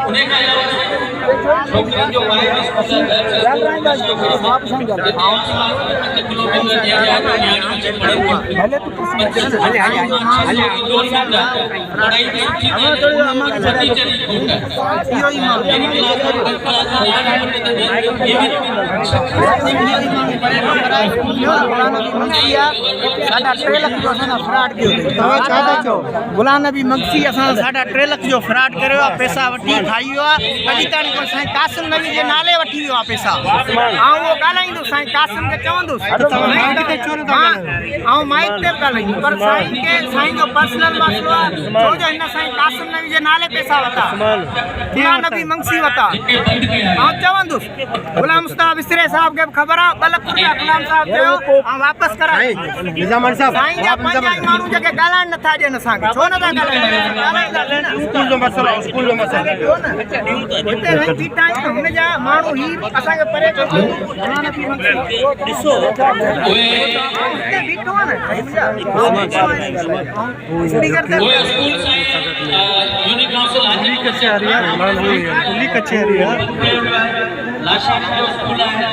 उन्हें कहा छोकरी जो वाइफ गुलाम नबी मक्सी असां 3.5 लाख जो फ्रॉड करियो आहे, पैसा वठी खाई वियो आहे। अॼु ताईं को साईं कासिम नबी जे नाले वठी वियो आहे पैसा। ऐं उहो ॻाल्हाईंदो साईं कासिम खे चवंदुसि ऐं माइक ते ॻाल्हाईंदो, पर साईं खे साईं जो पर्सनल मसलो आहे, छो जो हिन साईं कासिम नबी जे नाले पैसा वरिता, गुलाम नबी मंगसी वरिता। ऐं चवंदुसि गुलाम मुस्तफ़ा विसरे साहिब खे बि ख़बर आहे, 2 लाख रुपया गुलाम साहिब चयो ऐं वापसि कराए। साईं जा 5 माण्हू जेके ॻाल्हाइण नथा ॾियनि असांखे, छो नथा ॻाल्हाइनि? स्कूल जो मसलो, स्कूल जो मसलो हिते रही बीठा आहिनि, हुन जा माण्हू ही असांखे परे ॾिसो हिते बीठो आहे न स्पीकर ते यूनिट काउंसिल आज कचहरी है, लाशा जो स्कूल है।